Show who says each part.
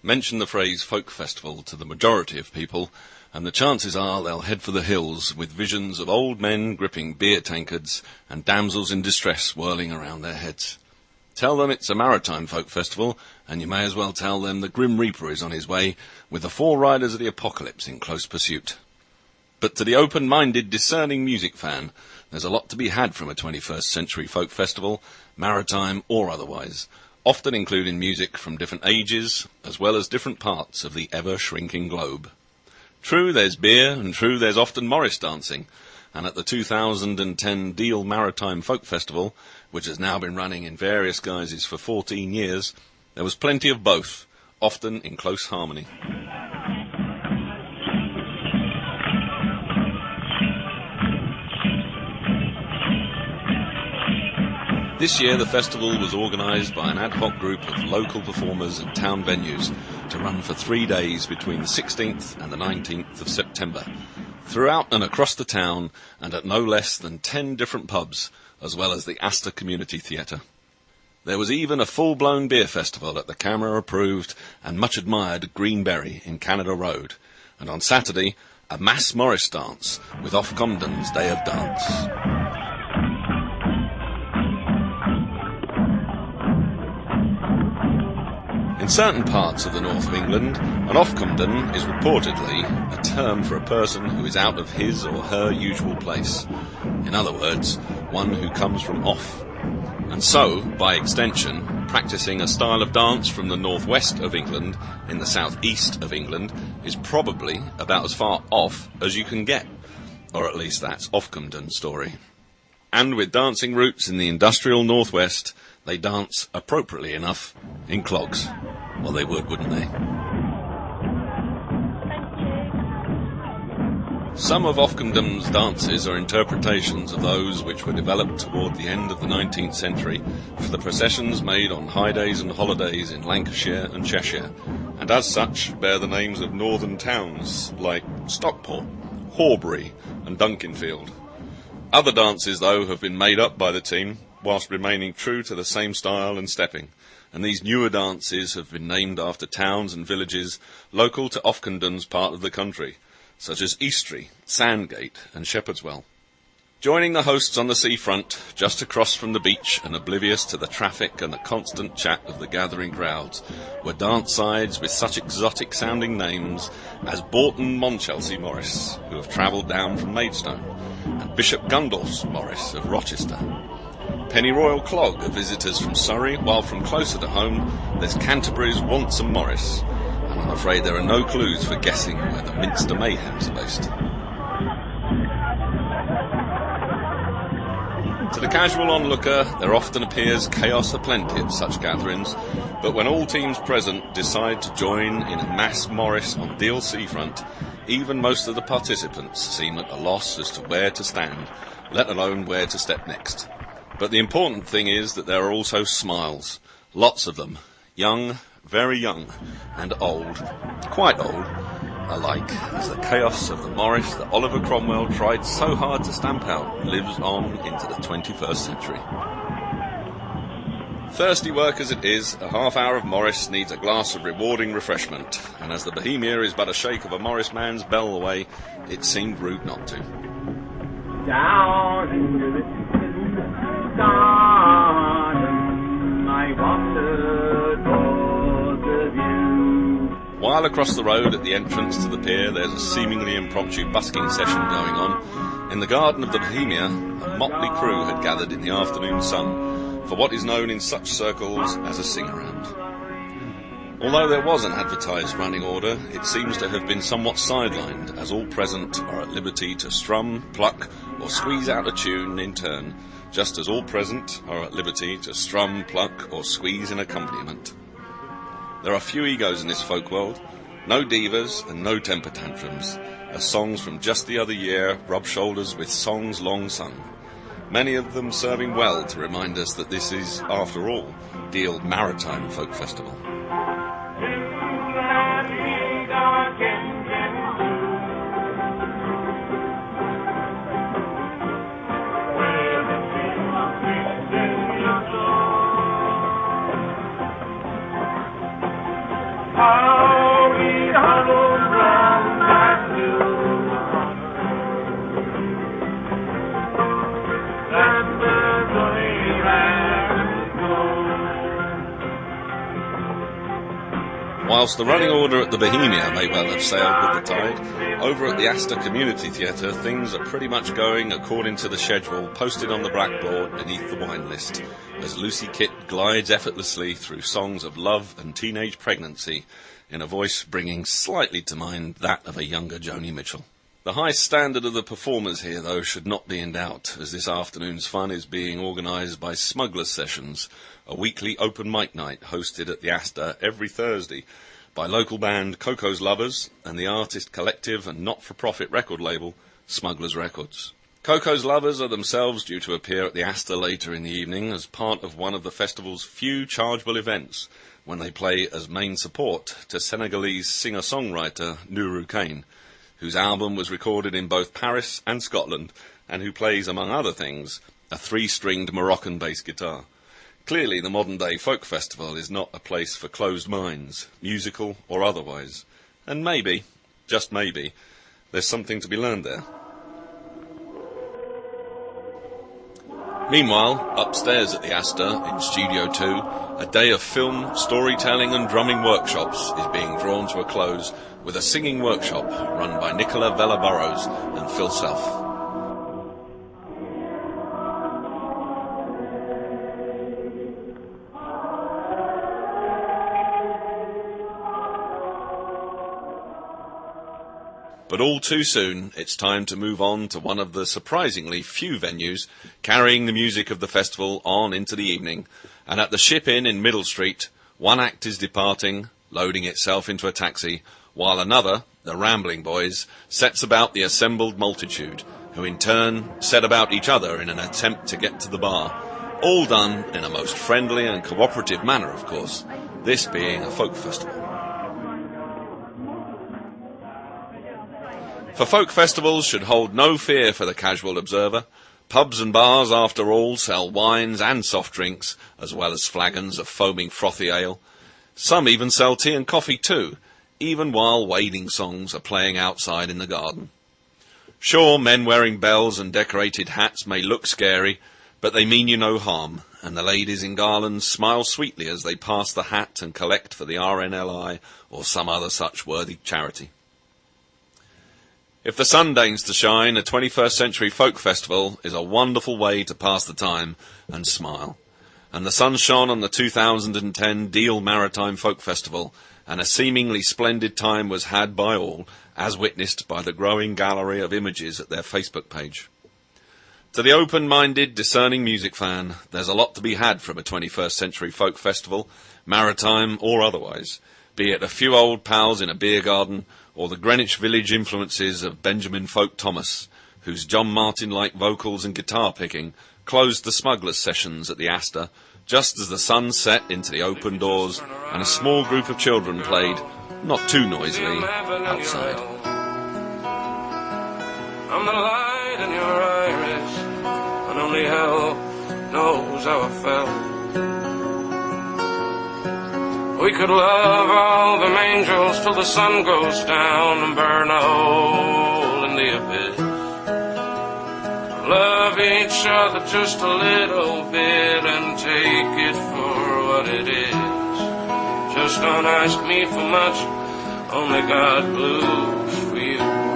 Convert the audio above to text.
Speaker 1: Mention the phrase folk festival to the majority of people, and the chances are they'll head for the hills with visions of old men gripping beer tankards and damsels in distress whirling around their heads. Tell them it's a maritime folk festival, and you may as well tell them the Grim Reaper is on his way, with the 4 riders of the apocalypse in close pursuit. But to the open-minded, discerning music fan, there's a lot to be had from a 21st century folk festival, maritime or otherwise, often including music from different ages, as well as different parts of the ever-shrinking globe. True, there's beer, and true, there's often Morris dancing, and at the 2010 Deal Maritime Folk Festival, which has now been running in various guises for 14 years, there was plenty of both, often in close harmony. This year the festival was organised by an ad hoc group of local performers and town venues to run for 3 days between the 16th and the 19th of September, throughout and across the town and at no less than 10 different pubs, as well as the Astor Community Theatre. There was even a full-blown beer festival at the camera-approved and much-admired Greenberry in Canada Road, and on Saturday, a mass Morris dance with Off Comden's Day of Dance. In certain parts of the north of England, an Offcomden is reportedly a term for a person who is out of his or her usual place. In other words, one who comes from off. And so, by extension, practising a style of dance from the northwest of England in the southeast of England is probably about as far off as you can get. Or at least that's Offcomden's story. And with dancing roots in the industrial northwest, they dance, appropriately enough, in clogs. Well, they would, wouldn't they? Some of Offcomden's dances are interpretations of those which were developed toward the end of the 19th century for the processions made on high days and holidays in Lancashire and Cheshire, and as such bear the names of northern towns like Stockport, Horbury and Dunkinfield. Other dances, though, have been made up by the team, whilst remaining true to the same style and stepping, and these newer dances have been named after towns and villages local to Offcomden's part of the country, such as Eastry, Sandgate and Shepherdswell. Joining the hosts on the seafront, just across from the beach and oblivious to the traffic and the constant chat of the gathering crowds, were dance sides with such exotic-sounding names as Borton Monchelsea Morris, who have travelled down from Maidstone, and Bishop Gundulph's Morris of Rochester. Pennyroyal Clog are visitors from Surrey, while from closer to home there's Canterbury's Wonson Morris, and I'm afraid there are no clues for guessing where the Minster Mayhems are based. To the casual onlooker, there often appears chaos aplenty at such gatherings, but when all teams present decide to join in a mass Morris on Deal seafront, even most of the participants seem at a loss as to where to stand, let alone where to step next. But the important thing is that there are also smiles, lots of them, young, very young, and old, quite old, alike, as the chaos of the Morris that Oliver Cromwell tried so hard to stamp out lives on into the 21st century. Thirsty work as it is, a half hour of Morris needs a glass of rewarding refreshment, and as the Bohemia is but a shake of a Morris man's bell away, it seemed rude not to.
Speaker 2: Down into the garden, I wandered towards the view.
Speaker 1: While across the road at the entrance to the pier there's a seemingly impromptu busking session going on, in the garden of the Bohemia a motley crew had gathered in the afternoon sun for what is known in such circles as a sing-around. Although there was an advertised running order, it seems to have been somewhat sidelined, as all present are at liberty to strum, pluck, or squeeze out a tune in turn, just as all present are at liberty to strum, pluck, or squeeze in accompaniment. There are few egos in this folk world, no divas and no temper tantrums, as songs from just the other year rub shoulders with songs long sung, many of them serving well to remind us that this is, after all, Deal Maritime Folk Festival.
Speaker 2: Ah
Speaker 1: Whilst the running order at the Bohemia may well have sailed with the tide, over at the Astor Community Theatre things are pretty much going according to the schedule posted on the blackboard beneath the wine list, as Lucy Kit glides effortlessly through songs of love and teenage pregnancy, in a voice bringing slightly to mind that of a younger Joni Mitchell. The high standard of the performers here, though, should not be in doubt, as this afternoon's fun is being organised by Smugglers Sessions, a weekly open mic night hosted at the Astor every Thursday by local band Coco's Lovers and the artist collective and not-for-profit record label Smugglers Records. Coco's Lovers are themselves due to appear at the Astor later in the evening as part of one of the festival's few chargeable events, when they play as main support to Senegalese singer-songwriter Nourou Kane, whose album was recorded in both Paris and Scotland, and who plays, among other things, a 3-stringed Moroccan bass guitar. Clearly, the modern-day folk festival is not a place for closed minds, musical or otherwise, and maybe, just maybe, there's something to be learned there. Meanwhile, upstairs at the Astor, in Studio 2, a day of film, storytelling and drumming workshops is being drawn to a close with a singing workshop run by Nicola Vella-Burrows and Phil Self. But all too soon, it's time to move on to one of the surprisingly few venues carrying the music of the festival on into the evening. And at the Ship Inn in Middle Street, one act is departing, loading itself into a taxi, while another, the Rambling Boys, sets about the assembled multitude, who in turn set about each other in an attempt to get to the bar. All done in a most friendly and cooperative manner, of course, this being a folk festival. For folk festivals should hold no fear for the casual observer. Pubs and bars, after all, sell wines and soft drinks, as well as flagons of foaming frothy ale. Some even sell tea and coffee too, even while wading songs are playing outside in the garden. Sure, men wearing bells and decorated hats may look scary, but they mean you no harm, and the ladies in garlands smile sweetly as they pass the hat and collect for the RNLI or some other such worthy charity. If the sun deigns to shine, a 21st century folk festival is a wonderful way to pass the time and smile. And the sun shone on the 2010 Deal Maritime Folk Festival, and a seemingly splendid time was had by all, as witnessed by the growing gallery of images at their Facebook page. To the open-minded, discerning music fan, there's a lot to be had from a 21st century folk festival, maritime or otherwise, be it a few old pals in a beer garden, or the Greenwich Village influences of Benjamin Folk Thomas, whose John Martin-like vocals and guitar picking closed the Smugglers Sessions at the Astor, just as the sun set into the open doors and a small group of children played, not too noisily, outside.
Speaker 3: I'm the light in your iris, and only hell knows how I felt. We could love all them angels till the sun goes down and burn a hole in the abyss. Love each other just a little bit and take it for what it is. Just don't ask me for much, only God blew for you.